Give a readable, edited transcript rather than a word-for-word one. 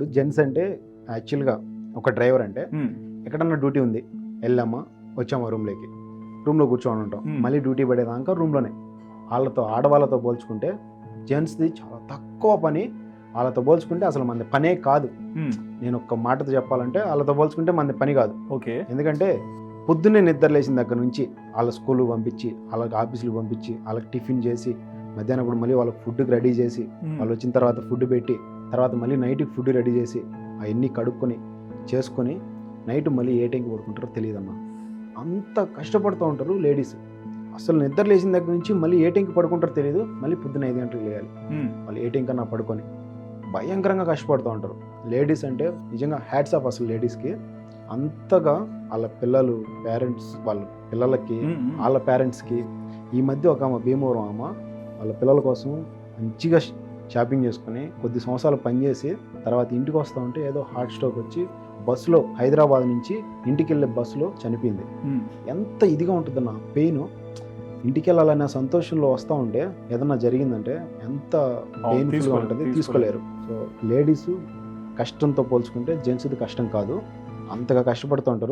ఇప్పుడు జెంట్స్ అంటే యాక్చువల్గా ఒక డ్రైవర్ అంటే ఎక్కడన్నా డ్యూటీ ఉంది, వెళ్ళామా వచ్చామా రూమ్లో కూర్చొని ఉంటాం, మళ్ళీ డ్యూటీ పడేదాకా రూమ్లోనే. ఆడవాళ్ళతో పోల్చుకుంటే జెంట్స్ది చాలా తక్కువ పని. వాళ్ళతో పోల్చుకుంటే అసలు మన పనే కాదు. నేను ఒక్క మాటతో చెప్పాలంటే వాళ్ళతో పోల్చుకుంటే మన పని కాదు. ఓకే. ఎందుకంటే పొద్దున్నే నిద్ర లేచిన దగ్గర నుంచి వాళ్ళ స్కూల్కి పంపించి, వాళ్ళకి ఆఫీసులకు పంపించి, వాళ్ళకి టిఫిన్ చేసి, మధ్యాహ్నం కూడా మళ్ళీ వాళ్ళకి ఫుడ్కి రెడీ చేసి, వాళ్ళు వచ్చిన తర్వాత ఫుడ్ పెట్టి, తర్వాత మళ్ళీ నైట్కి ఫుడ్ రెడీ చేసి, అవన్నీ కడుక్కొని చేసుకొని నైట్ మళ్ళీ ఏ టైంకి పడుకుంటారో తెలియదమ్మా. అంత కష్టపడుతూ ఉంటారు లేడీస్. అసలు నిద్ర లేచిన దగ్గర నుంచి మళ్ళీ ఏ టైంకి పడుకుంటారో తెలియదు. మళ్ళీ పొద్దున్న 5 గంటలకు లేయాలి, వాళ్ళు ఏ టైం కన్నా పడుకొని భయంకరంగా కష్టపడుతూ ఉంటారు. లేడీస్ అంటే నిజంగా హ్యాట్స్ ఆఫ్. అసలు లేడీస్కి అంతగా వాళ్ళ పిల్లలు పేరెంట్స్, వాళ్ళ పిల్లలకి, వాళ్ళ పేరెంట్స్కి. ఈ మధ్య ఒక ఆమె భీమవరం వాళ్ళ పిల్లల కోసం మంచిగా షాపింగ్ చేసుకుని కొద్ది సంవత్సరాలు పనిచేసి తర్వాత ఇంటికి వస్తూ ఉంటే ఏదో హార్ట్ స్ట్రోక్ వచ్చి బస్సులో, హైదరాబాద్ నుంచి ఇంటికి వెళ్ళే బస్సులో చనిపోయింది. ఎంత ఇదిగా ఉంటుందన్న పెయిన్. ఇంటికి వెళ్ళాలనే సంతోషంలో వస్తూ ఉంటే ఏదన్నా జరిగిందంటే ఎంత పెయిన్ఫుల్గా ఉంటుంది, తీసుకోలేరు. సో లేడీస్ కష్టంతో పోల్చుకుంటే జెంట్స్ది కష్టం కాదు, అంతగా కష్టపడుతూ ఉంటారు.